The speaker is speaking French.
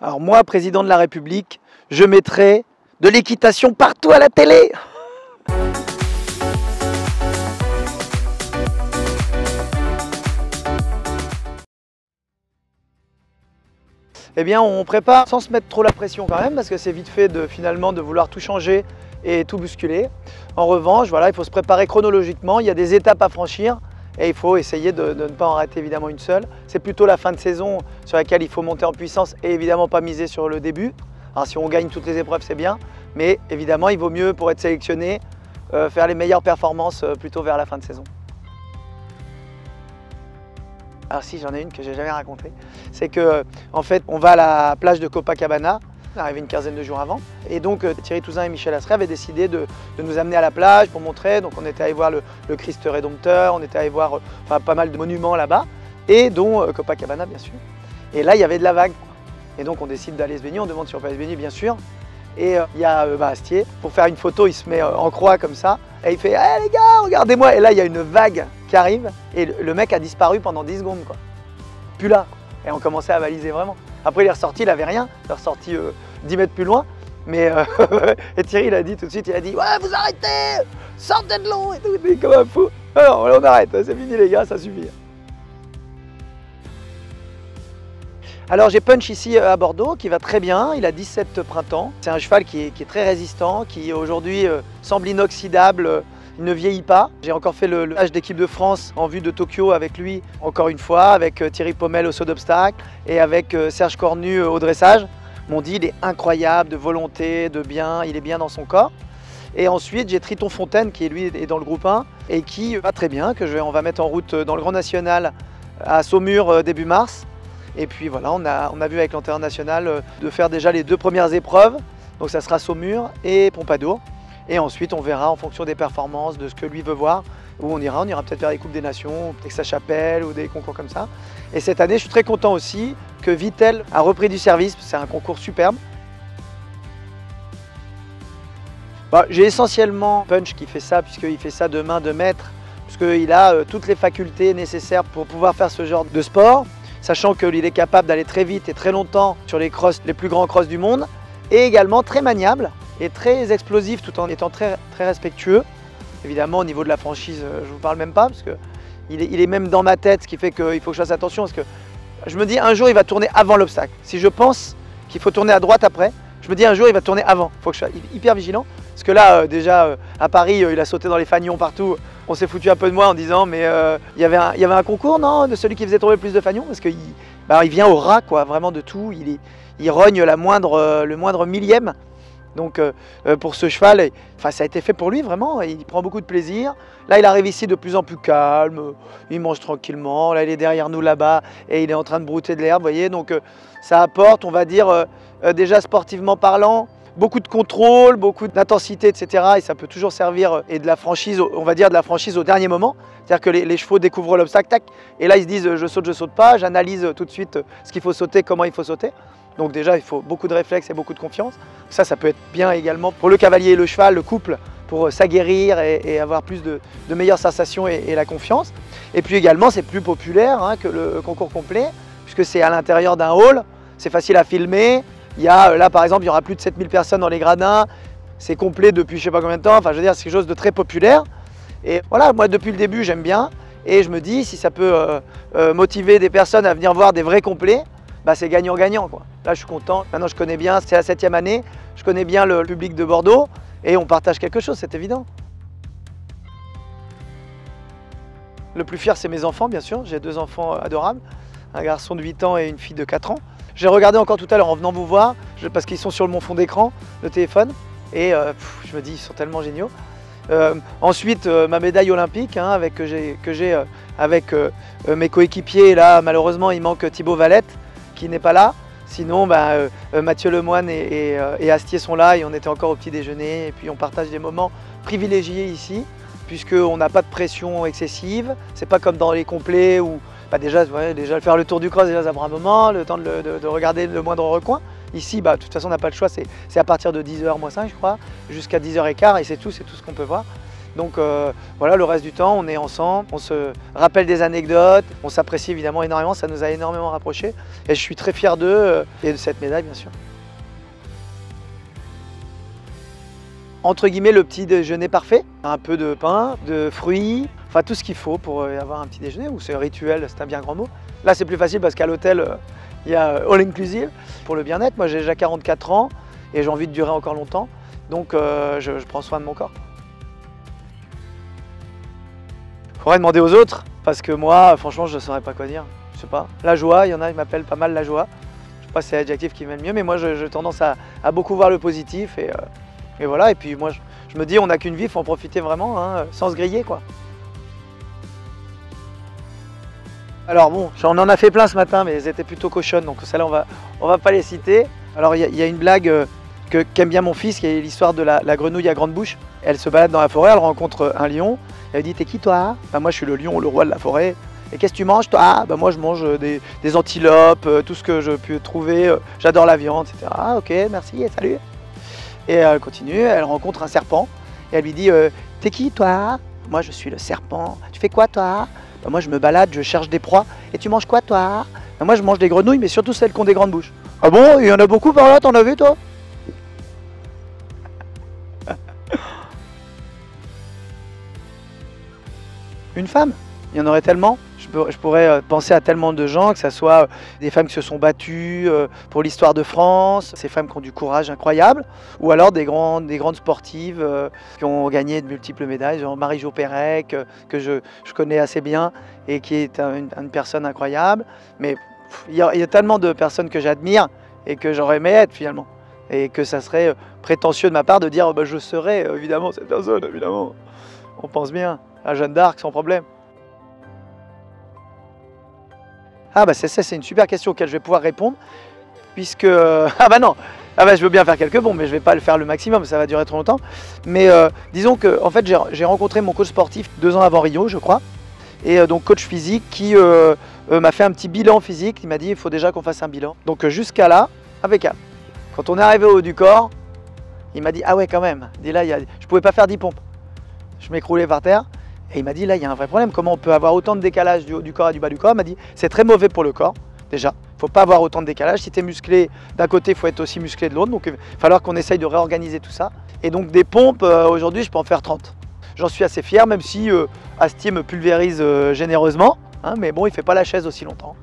Alors moi, président de la République, je mettrai de l'équitation partout à la télé. Eh bien, on prépare sans se mettre trop la pression quand même, parce que c'est vite fait finalement de vouloir tout changer et tout bousculer. En revanche, voilà, il faut se préparer chronologiquement, il y a des étapes à franchir et il faut essayer de ne pas en rater évidemment une seule. C'est plutôt la fin de saison sur laquelle il faut monter en puissance et évidemment pas miser sur le début. Alors si on gagne toutes les épreuves, c'est bien, mais évidemment, il vaut mieux pour être sélectionné, faire les meilleures performances plutôt vers la fin de saison. Alors si, j'en ai une que j'ai jamais racontée, c'est que en fait on va à la plage de Copacabana, on est arrivé une quinzaine de jours avant, et donc Thierry Touzin et Michel Asseret avaient décidé de nous amener à la plage pour montrer. Donc on était allé voir le Christ Rédempteur, on était allé voir pas mal de monuments là-bas, et dont Copacabana bien sûr. Et là il y avait de la vague, et donc on décide d'aller se baigner, on demande si on peut aller se baigner bien sûr. Et il y a Astier, pour faire une photo, il se met en croix comme ça, et il fait hey, les gars, regardez-moi. Et là il y a une vague qui arrive, et le mec a disparu pendant 10 secondes quoi. Plus là, et on commençait à baliser vraiment. Après il est ressorti, il avait rien, il est ressorti 10 mètres plus loin, mais et Thierry il a dit tout de suite, il a dit ouais vous arrêtez, sortez de l'eau et tout, il est comme un fou. Alors on arrête, c'est fini les gars, ça suffit. Alors j'ai Punch ici à Bordeaux qui va très bien, il a 17 printemps. C'est un cheval qui est très résistant, qui aujourd'hui semble inoxydable, il ne vieillit pas. J'ai encore fait le stage d'équipe de France en vue de Tokyo avec lui, encore une fois, avec Thierry Pommel au saut d'obstacle et avec Serge Cornu au dressage. M'ont dit il est incroyable, de volonté, de bien, il est bien dans son corps. Et ensuite j'ai Triton Fontaine qui lui est dans le groupe 1 et qui va très bien, on va mettre en route dans le Grand National à Saumur début mars. Et puis voilà, on a vu avec l'Antenne Nationale de faire déjà les 2 premières épreuves. Donc ça sera Saumur et Pompadour. Et ensuite on verra en fonction des performances, de ce que lui veut voir, où on ira peut-être vers les Coupes des Nations, peut-être sa chapelle ou des concours comme ça. Et cette année je suis très content aussi que Vittel a repris du service, c'est un concours superbe. J'ai essentiellement Punch qui fait ça, puisqu'il fait ça de main de maître, puisqu'il a toutes les facultés nécessaires pour pouvoir faire ce genre de sport. Sachant qu'il est capable d'aller très vite et très longtemps sur les crosses, les plus grands crosses du monde, et également très maniable et très explosif tout en étant très respectueux. Évidemment au niveau de la franchise, je ne vous parle même pas, parce qu'il est même dans ma tête, ce qui fait qu'il faut que je fasse attention, parce que je me dis un jour il va tourner avant l'obstacle. Si je pense qu'il faut tourner à droite après, je me dis un jour il va tourner avant. Il faut que je sois hyper vigilant, parce que là déjà à Paris il a sauté dans les fanions partout. On s'est foutu un peu de moi en disant mais il y avait un concours non, de celui qui faisait tomber le plus de fanions, parce qu'il vient au ras quoi, vraiment de tout, il rogne le moindre millième. Donc pour ce cheval, ça a été fait pour lui vraiment, il prend beaucoup de plaisir. Là il arrive ici de plus en plus calme, il mange tranquillement, là il est derrière nous là-bas et il est en train de brouter de l'herbe, vous voyez, donc ça apporte, on va dire, déjà sportivement parlant, beaucoup de contrôle, beaucoup d'intensité, etc. Et ça peut toujours servir, et de la franchise, on va dire de la franchise au dernier moment. C'est-à-dire que les chevaux découvrent l'obstacle, tac, et là ils se disent je saute pas, j'analyse tout de suite ce qu'il faut sauter, comment il faut sauter. Donc déjà il faut beaucoup de réflexe et beaucoup de confiance. Ça peut être bien également pour le cavalier et le cheval, le couple, pour s'aguerrir et avoir plus de meilleures sensations et la confiance. Et puis également c'est plus populaire que le concours complet, puisque c'est à l'intérieur d'un hall, c'est facile à filmer. Il y a, là par exemple, il y aura plus de 7000 personnes dans les gradins, c'est complet depuis je sais pas combien de temps, enfin je veux dire c'est quelque chose de très populaire. Et voilà, moi depuis le début j'aime bien, et je me dis si ça peut motiver des personnes à venir voir des vrais complets, c'est gagnant-gagnant quoi. Là je suis content, maintenant je connais bien, c'est la 7e année, je connais bien le public de Bordeaux, et on partage quelque chose, c'est évident. Le plus fier c'est mes enfants bien sûr, j'ai 2 enfants adorables, un garçon de 8 ans et une fille de 4 ans. J'ai regardé encore tout à l'heure en venant vous voir, parce qu'ils sont sur mon fond d'écran, le téléphone, et je me dis ils sont tellement géniaux. Ensuite ma médaille olympique que j'ai avec mes coéquipiers, là malheureusement il manque Thibaut Valette qui n'est pas là. Sinon Mathieu Lemoine et Astier sont là, et on était encore au petit déjeuner, et puis on partage des moments privilégiés ici, puisqu'on n'a pas de pression excessive. C'est pas comme dans les complets où déjà faire le tour du cross, déjà ça prend un moment, le temps de regarder le moindre recoin. Ici, de toute façon, on n'a pas le choix, c'est à partir de 10h moins 5, je crois, jusqu'à 10h15, et c'est tout ce qu'on peut voir. Donc voilà, le reste du temps, on est ensemble, on se rappelle des anecdotes, on s'apprécie évidemment énormément, ça nous a énormément rapprochés. Et je suis très fier d'eux et de cette médaille, bien sûr. Entre guillemets, le petit déjeuner parfait. Un peu de pain, de fruits, enfin tout ce qu'il faut pour avoir un petit déjeuner, ou c'est rituel, c'est un bien grand mot. Là, c'est plus facile parce qu'à l'hôtel, il y a all inclusive pour le bien-être. Moi, j'ai déjà 44 ans et j'ai envie de durer encore longtemps. Donc, je prends soin de mon corps. Faudrait demander aux autres, parce que moi, franchement, je ne saurais pas quoi dire. Je sais pas. La joie, il y en a, ils m'appellent pas mal la joie. Je sais pas si c'est l'adjectif qui m'aime mieux, mais moi, j'ai tendance à beaucoup voir le positif. Et voilà, et puis moi, je me dis, on n'a qu'une vie, il faut en profiter vraiment, hein, sans se griller, quoi. Alors bon, on en a fait plein ce matin, mais elles étaient plutôt cochonnes, donc celles-là, on va pas les citer. Alors, il y a une blague qu'aime bien mon fils, qui est l'histoire de la grenouille à grande bouche. Elle se balade dans la forêt, elle rencontre un lion. Elle dit, t'es qui toi? Bah, moi je suis le lion, le roi de la forêt. Et qu'est-ce que tu manges toi? Bah, moi je mange des antilopes, tout ce que je peux trouver, j'adore la viande, etc. Ah ok, merci et salut. Et elle continue, elle rencontre un serpent. Et elle lui dit, t'es qui toi? Moi je suis le serpent. Tu fais quoi toi? Bah, moi je me balade, je cherche des proies. Et tu manges quoi toi? Bah, moi je mange des grenouilles, mais surtout celles qui ont des grandes bouches. Ah bon, il y en a beaucoup par là, t'en as vu toi? Une femme, il y en aurait tellement. Je pourrais penser à tellement de gens, que ce soit des femmes qui se sont battues pour l'histoire de France, ces femmes qui ont du courage incroyable, ou alors des grandes sportives qui ont gagné de multiples médailles, genre Marie-Jo Pérec, que je connais assez bien et qui est une personne incroyable. Mais il y a tellement de personnes que j'admire et que j'aurais aimé être finalement. Et que ça serait prétentieux de ma part de dire bah, je serais évidemment cette personne, évidemment. On pense bien à Jeanne d'Arc sans problème. Ah bah c'est une super question auquel je vais pouvoir répondre, puisque... ah bah non, ah bah je veux bien faire quelques bons, mais je vais pas le faire le maximum, ça va durer trop longtemps. Mais disons que en fait j'ai rencontré mon coach sportif 2 ans avant Rio, je crois, et donc coach physique qui m'a fait un petit bilan physique, il m'a dit il faut déjà qu'on fasse un bilan. Donc jusqu'à là, impeccable. Quand on est arrivé au haut du corps, il m'a dit ah ouais quand même, il dit, là, je pouvais pas faire 10 pompes. Je m'écroulais par terre. Et il m'a dit, là, il y a un vrai problème. Comment on peut avoir autant de décalage du haut du corps et du bas du corps? Il m'a dit, c'est très mauvais pour le corps, déjà. Il ne faut pas avoir autant de décalage. Si tu es musclé d'un côté, il faut être aussi musclé de l'autre. Donc, il va falloir qu'on essaye de réorganiser tout ça. Et donc, des pompes, aujourd'hui, je peux en faire 30. J'en suis assez fier, même si Astier me pulvérise généreusement. Hein, mais bon, il ne fait pas la chaise aussi longtemps.